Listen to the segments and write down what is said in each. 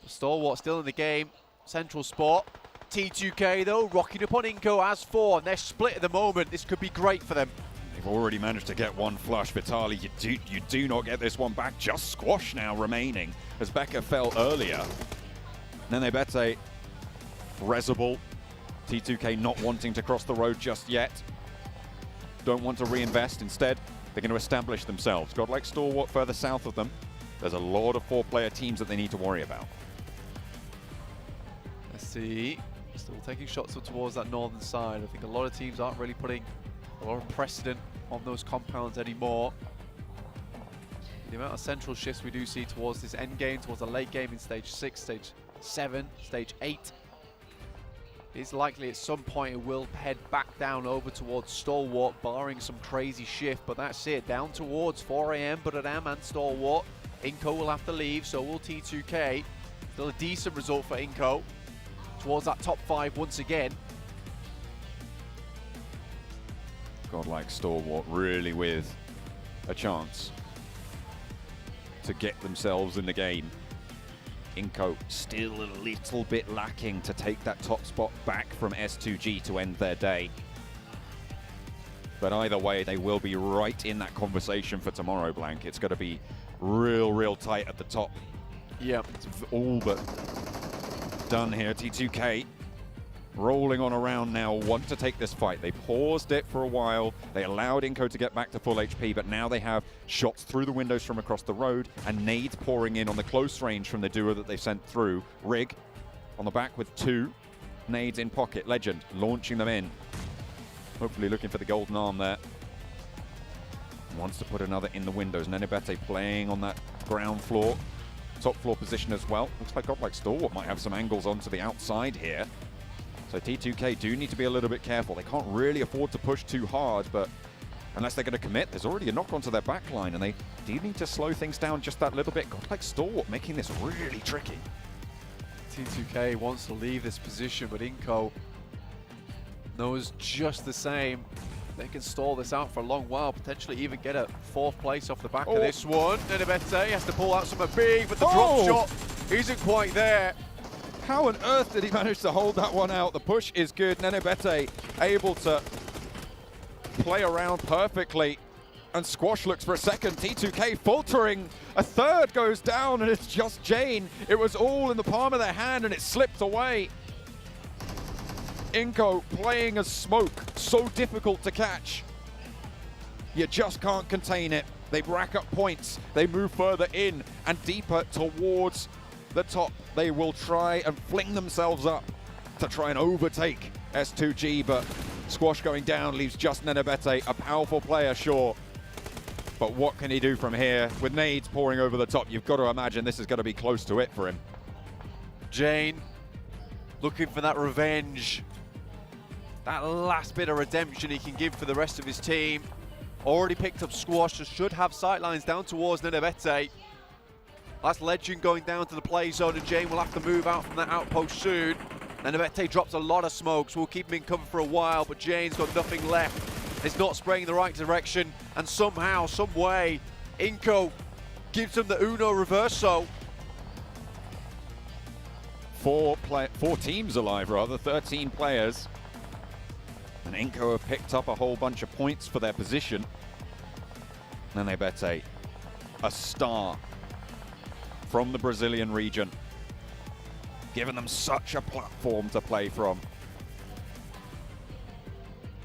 Stalwart still in the game. Central spot. T2K though, rocking up on Inco as 4, and they're split at the moment. This could be great for them. They've already managed to get one flush. Vitali, you do not get this one back. Just Squash now remaining as Becca fell earlier. Nenebete, Rezable, T2K not wanting to cross the road just yet. Don't want to reinvest. Instead, they're going to establish themselves. Godlike Stalwart further south of them. There's a lot of 4-player teams that they need to worry about. Let's see. Still taking shots up towards that northern side. I think a lot of teams aren't really putting a lot of precedent on those compounds anymore. The amount of central shifts we do see towards this end game, towards the late game in stage 6, stage 7, stage 8. It's likely at some point it will head back down over towards Stalwart, barring some crazy shift, but that's it. Down towards 4 AM, Buradam and Stalwart. Inco will have to leave, so will T2K. Still a decent result for Inco. Towards that top 5 once again. Godlike Stalwart really with a chance to get themselves in the game. Inco still a little bit lacking to take that top spot back from S2G to end their day. But either way, they will be right in that conversation for tomorrow, Blank. It's going to be real tight at the top. Yep. It's all but done here. T2K rolling on around now, want to take this fight. They paused it for a while. They allowed Inco to get back to full HP, but now they have shots through the windows from across the road and nades pouring in on the close range from the duo that they sent through. Rig on the back with 2 nades in pocket. Legend launching them in. Hopefully looking for the golden arm there. Wants to put another in the windows. Nenebete playing on that ground floor. Top floor position as well. Looks like Godlike Stalwart might have some angles onto the outside here. So T2K do need to be a little bit careful. They can't really afford to push too hard, but unless they're going to commit, there's already a knock onto their back line, and they do need to slow things down just that little bit. Godlike Stalwart making this really tricky. T2K wants to leave this position, but Inco knows just the same. They can stall this out for a long while, potentially even get a 4th place off the back of this one. Nenebete has to pull out something big, but the drop shot isn't quite there. How on earth did he manage to hold that one out? The push is good. Nenebete able to play around perfectly. And Squash looks for a second. T2K faltering. A 3rd goes down, and it's just Jane. It was all in the palm of their hand, and it slipped away. Inco playing as smoke. So difficult to catch. You just can't contain it. They rack up points. They move further in and deeper towards the top. They will try and fling themselves up to try and overtake S2G, but Squash going down leaves just Nenebete, a powerful player, sure. But what can he do from here? With nades pouring over the top, you've got to imagine this is going to be close to it for him. Jane looking for that revenge. That last bit of redemption he can give for the rest of his team. Already picked up Squash, so should have sightlines down towards Nenebete. That's Legend going down to the play zone, and Jane will have to move out from that outpost soon. Nenebete drops a lot of smoke, so we'll keep him in cover for a while, but Jane's got nothing left. It's not spraying in the right direction, and somehow, some way, Inco gives them the Uno Reverso. 4 teams alive, rather, 13 players. And Inco have picked up a whole bunch of points for their position. Nenebete, a star from the Brazilian region, giving them such a platform to play from.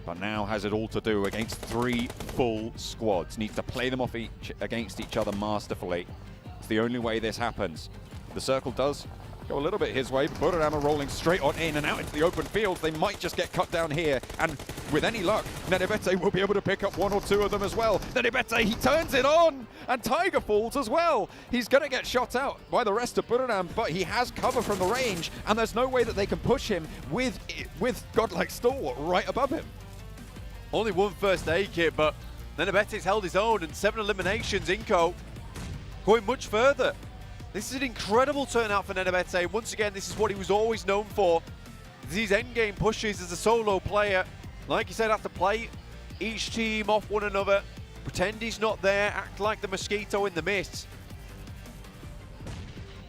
But now has it all to do against 3 full squads. Needs to play them off against each other masterfully. It's the only way this happens. The circle does go a little bit his way. Buradam rolling straight on in and out into the open field. They might just get cut down here. And with any luck, Nenebete will be able to pick up 1 or 2 of them as well. Nenebete, he turns it on! And Tiger falls as well. He's going to get shot out by the rest of Buradam, but he has cover from the range, and there's no way that they can push him with Godlike Stalwart right above him. Only 1 first aid kit, but Nenebete's held his own, and 7 eliminations. Inco going much further. This is an incredible turnout for Nenebete. Once again, this is what he was always known for. These endgame pushes as a solo player. Like you said, have to play each team off one another. Pretend he's not there, act like the mosquito in the mist.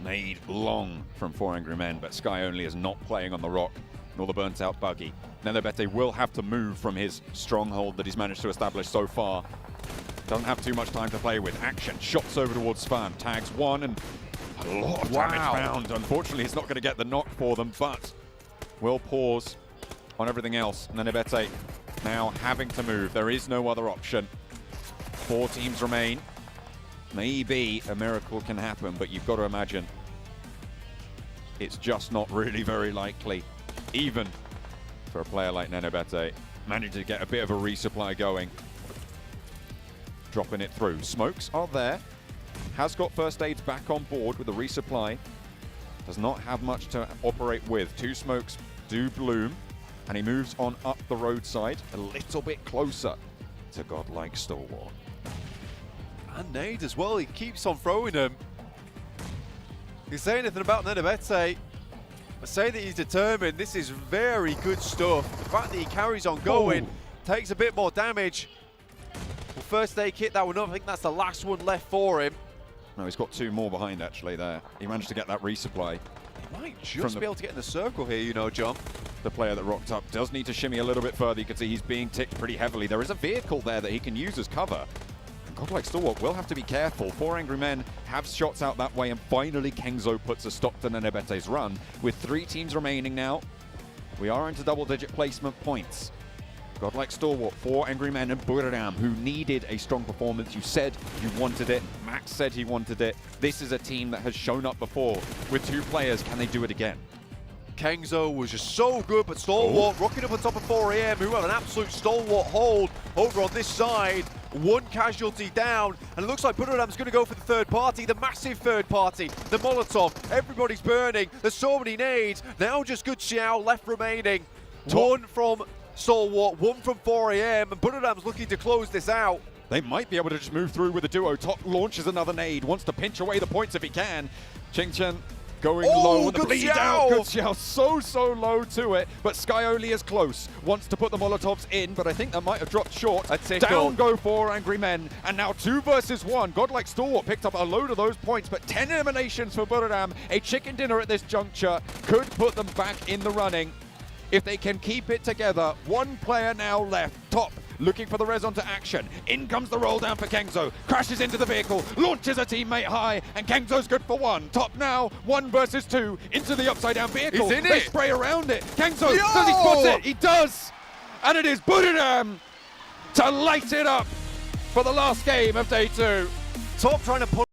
Nade long from 4 Angry Men, but Sky Only is not playing on the rock, nor the burnt out buggy. Nenebete will have to move from his stronghold that he's managed to establish so far. Doesn't have too much time to play with. Action, shots over towards Svan, tags one, and a lot of damage found. Unfortunately, he's not going to get the knock for them, but will pause on everything else. Nenebete now having to move. There is no other option. 4 teams remain. Maybe a miracle can happen, but you've got to imagine it's just not really very likely, even for a player like Nenebete. Managed to get a bit of a resupply going. Dropping it through. Smokes are there. Has got first aids back on board with the resupply. Does not have much to operate with. 2 smokes do bloom, and he moves on up the roadside a little bit closer to godlike Stalwart. And Nade as well, he keeps on throwing them. You say anything about Nenebete, but say that he's determined. This is very good stuff. The fact that he carries on going, takes a bit more damage. Well, first aid kit, that one up. I think that's the last one left for him. No, he's got 2 more behind actually there. He managed to get that resupply. He might just be able to get in the circle here, you know, John. The player that rocked up does need to shimmy a little bit further. You can see he's being ticked pretty heavily. There is a vehicle there that he can use as cover. Godlike Stalwart will have to be careful. 4 Angry Men have shots out that way, and finally Kengzo puts a stop to Nenebete's run. With 3 teams remaining now, we are into double-digit placement points. Godlike Stalwart, 4 Angry Men, and Buradam, who needed a strong performance. You said you wanted it. Max said he wanted it. This is a team that has shown up before. With 2 players, can they do it again? Kengzo was just so good, but Stalwart rocking up on top of 4 AM, who have an absolute stalwart hold over on this side. 1 casualty down, and it looks like Buradam's going to go for the third party, the massive third party, the Molotov. Everybody's burning. There's so many nades. Now just Good Xiao left remaining. 1 from Stalwart, 1 from 4 AM, and Buradam's looking to close this out. They might be able to just move through with a duo. Top launches another nade, wants to pinch away the points if he can. Ching-Chen going low on the bleed out. Good Xiao so low to it, but Sky Only is close. Wants to put the Molotovs in, but I think that might have dropped short. Down go 4 Angry Men, and now 2 versus 1. Godlike Stalwart picked up a load of those points, but 10 eliminations for Buradam. A chicken dinner at this juncture could put them back in the running if they can keep it together. 1 player now left. Top looking for the res onto action. In comes the roll down for Kengzo. Crashes into the vehicle, launches a teammate high, and Kengzo's good for 1. Top now, 1 versus 2, into the upside down vehicle. He's in they it. Spray around it. Kengzo, does he spot it? He does! And it is Buradam to light it up for the last game of day 2. Top trying to pull